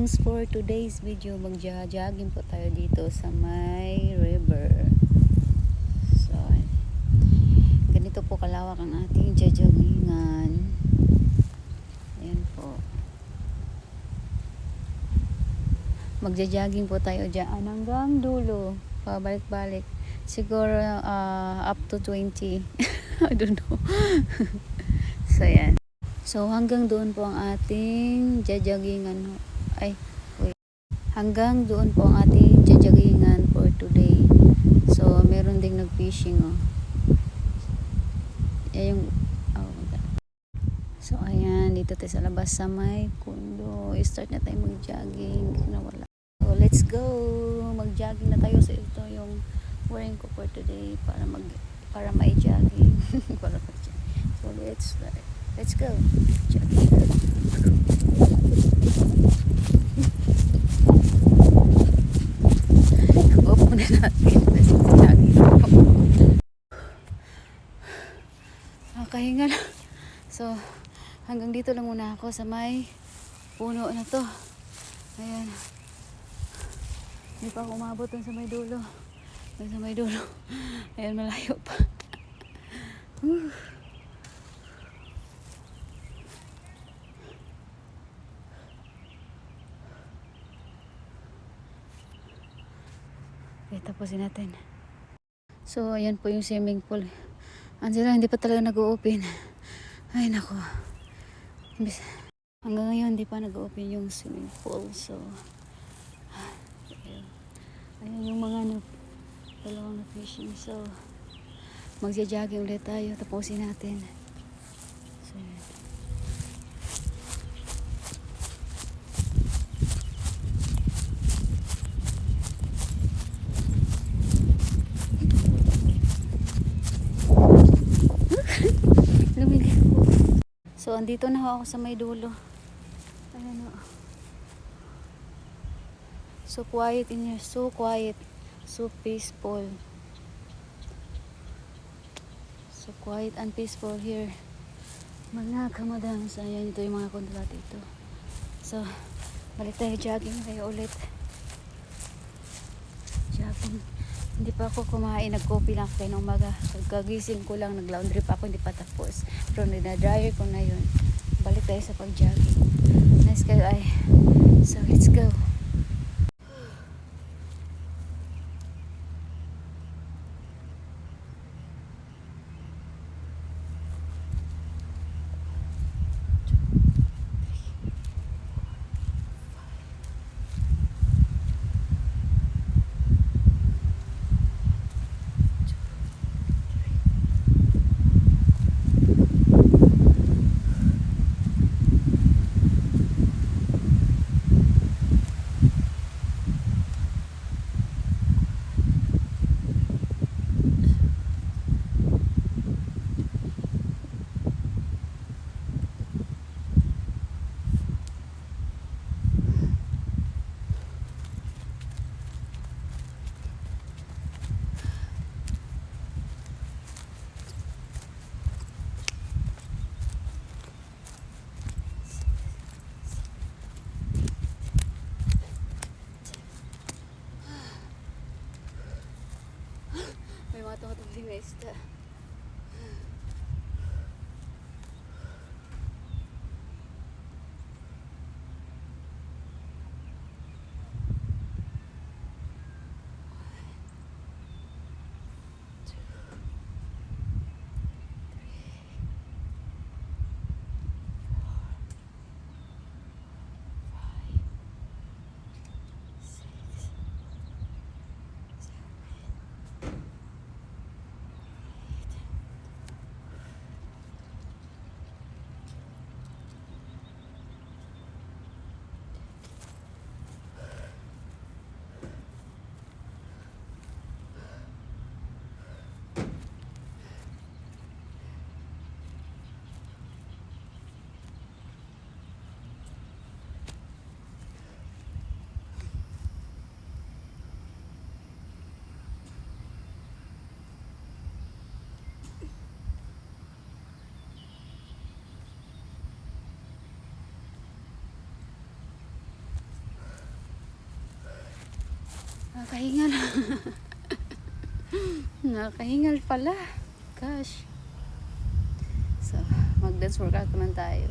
Longs, for today's video, magja-jogging po tayo dito sa may river. So, ganito po kalawak ang ating jajoggingan. Ayan po. Magja-jogging po tayo dyan hanggang dulo. Pabalik-balik. Siguro up to 20. I don't know. So, yan. So, hanggang doon po ang ating jajoggingan. Ay, wait. Hanggang doon po ang ating jajoggingan for today. So, meron ding nag-fishing, oh. Yan yung, oh my God. So, ayan. Dito tayo sa labas sa may kundo. Start na tayo mag-jogging. Nawala. So, let's go. Mag-jogging na tayo. So, ito yung wearing ko for today para ma-jogging. Para ma-jogging. So, let's go. Jogging. Opo na natin. Jogging. Nakahinga lang. So, hanggang dito lang muna ako sa may puno na to. Ayan. Hindi pa ako umabot dun sa may dulo. Sa may dulo. Ayan, malayo pa. Okay, tapusin natin. So, ayan po yung swimming pool. Angela, hindi pa talaga nag-open. Ay, nako. Hanggang ngayon, hindi pa nag-open yung swimming pool. So, ayan yung mga dalawang na fishing. So, magja-jogging ulit tayo. Tapusin natin. So, ayan. Lumili. So, andito na ako sa may dulo. Ayan o. So quiet in here. So quiet. So peaceful. So quiet and peaceful here. Mga kamadams. Ayan, ito yung mga kondula dito. So, balik tayo jogging tayo ulit. Jogging. Hindi pa ako kumain. Nag-coffee lang kayo ng umaga. Pagkagising ko lang, nag-laundry pa ako. Hindi pa tapos. Pero na-dryer ko na yun. Balik tayo sa pag-jogging. Nice kayo ay. So, let's go. May mga tumatubling na isda. Nakahingal. Nakahingal pala. Gosh. So, mag-dance workout naman tayo.